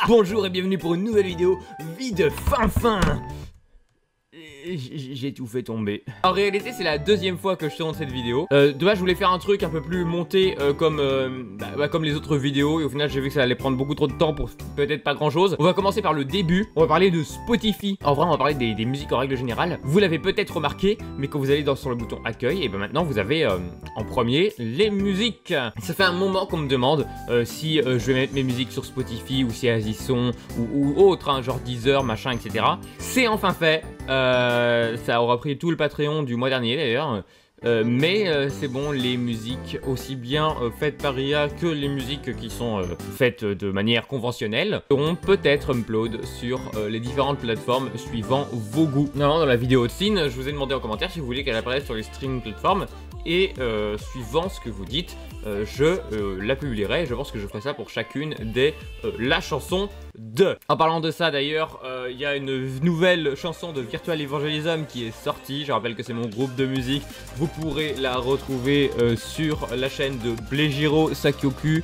Bonjour et bienvenue pour une nouvelle vidéo, vie de fin. J'ai tout fait tomber. En réalité c'est la deuxième fois que je tourne cette vidéo. De base je voulais faire un truc un peu plus monté comme les autres vidéos. Et au final j'ai vu que ça allait prendre beaucoup trop de temps pour peut-être pas grand chose. On va commencer par le début. On va parler de Spotify. En vrai on va parler des musiques en règle générale. Vous l'avez peut-être remarqué, mais quand vous allez sur le bouton accueil, et ben maintenant vous avez en premier les musiques. Ça fait un moment qu'on me demande si je vais mettre mes musiques sur Spotify ou si elles y sont ou autre, hein, genre Deezer, machin, etc. C'est enfin fait. Ça aura pris tout le Patreon du mois dernier d'ailleurs. Mais c'est bon, les musiques aussi bien faites par IA que les musiques qui sont faites de manière conventionnelle seront peut-être upload sur les différentes plateformes suivant vos goûts. Normalement dans la vidéo de Cine, je vous ai demandé en commentaire si vous voulez qu'elle apparaisse sur les streaming plateformes. Et suivant ce que vous dites, je la publierai. Je pense que je ferai ça pour chacune des la chanson de. En parlant de ça d'ailleurs, il y a une nouvelle chanson de Virtual Evangelism qui est sortie. Je rappelle que c'est mon groupe de musique. Vous pourrez la retrouver sur la chaîne de Blejiro Sakyoku.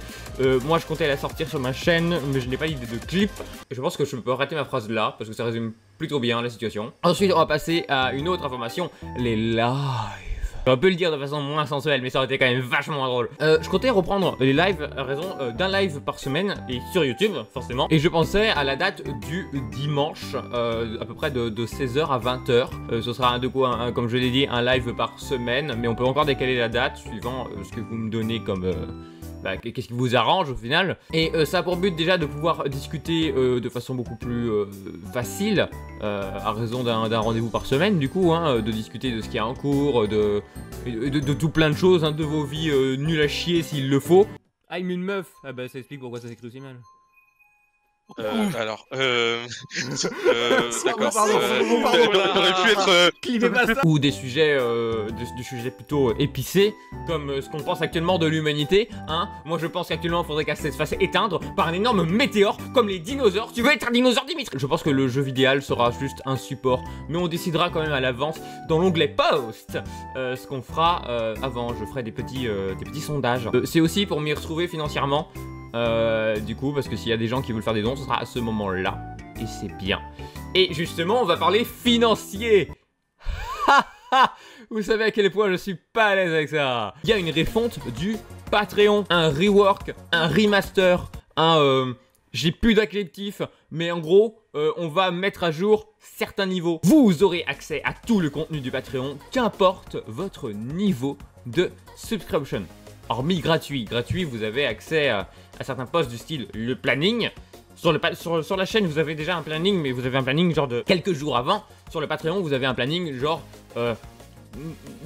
Moi je comptais la sortir sur ma chaîne, mais je n'ai pas d'idée de clip. Je pense que je peux arrêter ma phrase là, parce que ça résume plutôt bien la situation. Ensuite on va passer à une autre information, les lives. On peut le dire de façon moins sensuelle, mais ça aurait été quand même vachement drôle. Je comptais reprendre les lives à raison d'un live par semaine, et sur YouTube, forcément. Et je pensais à la date du dimanche, à peu près de 16h à 20h. Ce sera du coup, comme je l'ai dit, un live par semaine, mais on peut encore décaler la date, suivant ce que vous me donnez comme... qu'est-ce qui vous arrange au final. Et ça a pour but déjà de pouvoir discuter de façon beaucoup plus facile, à raison d'un rendez-vous par semaine du coup, hein, de discuter de ce qu'il y a en cours, de tout plein de choses, hein, de vos vies nulles à chier s'il le faut. Ah, il met une meuf. Ah bah ça explique pourquoi ça s'écrit aussi mal. D'accord. T'aurais pu être... Clivez pas ça. Ou des sujets, des sujets plutôt épicés, comme ce qu'on pense actuellement de l'humanité, hein. Moi je pense qu'actuellement il faudrait qu'elle se fasse éteindre par un énorme météore, comme les dinosaures. Tu veux être un dinosaure, Dimitri? Je pense que le jeu vidéo sera juste un support, mais on décidera quand même à l'avance dans l'onglet post ce qu'on fera avant. Je ferai des petits sondages. C'est aussi pour m'y retrouver financièrement. Du coup, parce que s'il y a des gens qui veulent faire des dons, ce sera à ce moment-là. Et c'est bien. Et justement, on va parler financier. Vous savez à quel point je suis pas à l'aise avec ça. Il y a une refonte du Patreon, un rework, un remaster, j'ai plus d'acceptif, mais en gros, on va mettre à jour certains niveaux. Vous aurez accès à tout le contenu du Patreon, qu'importe votre niveau de subscription. Hormis gratuit, vous avez accès à certains posts du style le planning. Sur la chaîne, vous avez déjà un planning, mais vous avez un planning genre de quelques jours avant. Sur le Patreon, vous avez un planning genre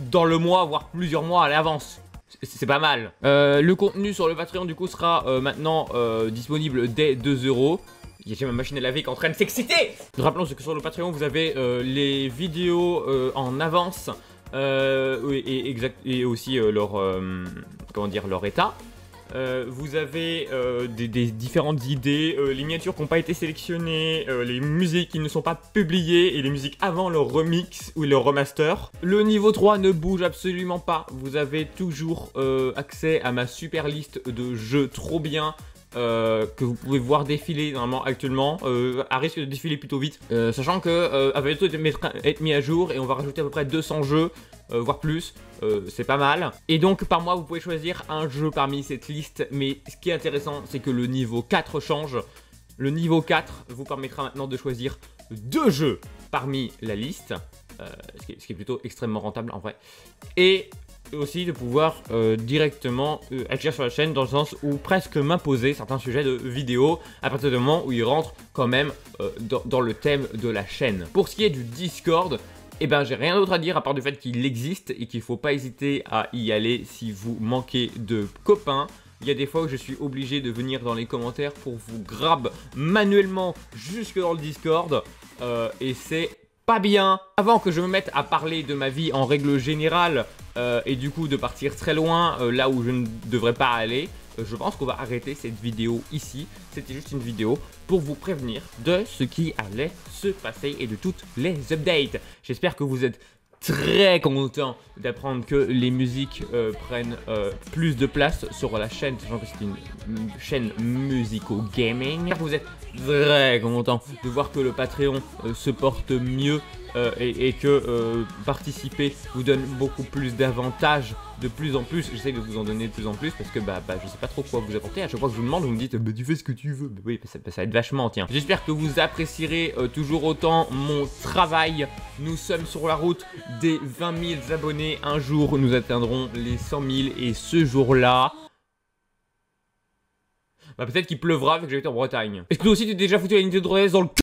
dans le mois, voire plusieurs mois à l'avance. C'est pas mal. Le contenu sur le Patreon, du coup, sera maintenant disponible dès 2 €. Il y a ma machine à laver qui est en train de s'exciter. Rappelons que sur le Patreon, vous avez les vidéos en avance. Et aussi leur état. Vous avez des différentes idées, les miniatures qui n'ont pas été sélectionnées, les musiques qui ne sont pas publiées et les musiques avant leur remix ou leur remaster. Le niveau 3 ne bouge absolument pas. Vous avez toujours accès à ma super liste de jeux trop bien. Que vous pouvez voir défiler normalement actuellement, à risque de défiler plutôt vite, sachant que elle va bientôt être mis à jour et on va rajouter à peu près 200 jeux, voire plus, c'est pas mal. Et donc par mois vous pouvez choisir un jeu parmi cette liste, mais ce qui est intéressant c'est que le niveau 4 change. Le niveau 4 vous permettra maintenant de choisir 2 jeux parmi la liste, ce qui est plutôt extrêmement rentable en vrai. Et aussi de pouvoir directement agir sur la chaîne dans le sens où presque m'imposer certains sujets de vidéo à partir du moment où ils rentrent quand même dans le thème de la chaîne. Pour ce qui est du Discord, eh ben j'ai rien d'autre à dire à part du fait qu'il existe et qu'il faut pas hésiter à y aller si vous manquez de copains. Il y a des fois où je suis obligé de venir dans les commentaires pour vous grab manuellement jusque dans le Discord et c'est pas bien. Avant que je me mette à parler de ma vie en règle générale et du coup de partir très loin là où je ne devrais pas aller, je pense qu'on va arrêter cette vidéo ici. C'était juste une vidéo pour vous prévenir de ce qui allait se passer et de toutes les updates. J'espère que vous êtes très content d'apprendre que les musiques prennent plus de place sur la chaîne, sachant que c'est une chaîne musico-gaming. Vous êtes très content de voir que le Patreon se porte mieux et que participer vous donne beaucoup plus d'avantages de plus en plus. J'essaie de vous en donner de plus en plus parce que je sais pas trop quoi vous apporter. À chaque fois que je vous demande, vous me dites tu fais ce que tu veux. Oui, ça va être vachement, tiens. J'espère que vous apprécierez toujours autant mon travail. Nous sommes sur la route des 20 000 abonnés. Un jour, nous atteindrons les 100 000 et ce jour-là... peut-être qu'il pleuvra vu que j'habite en Bretagne. Est-ce que toi aussi tu t'es déjà foutu la Nintendo 3DS dans le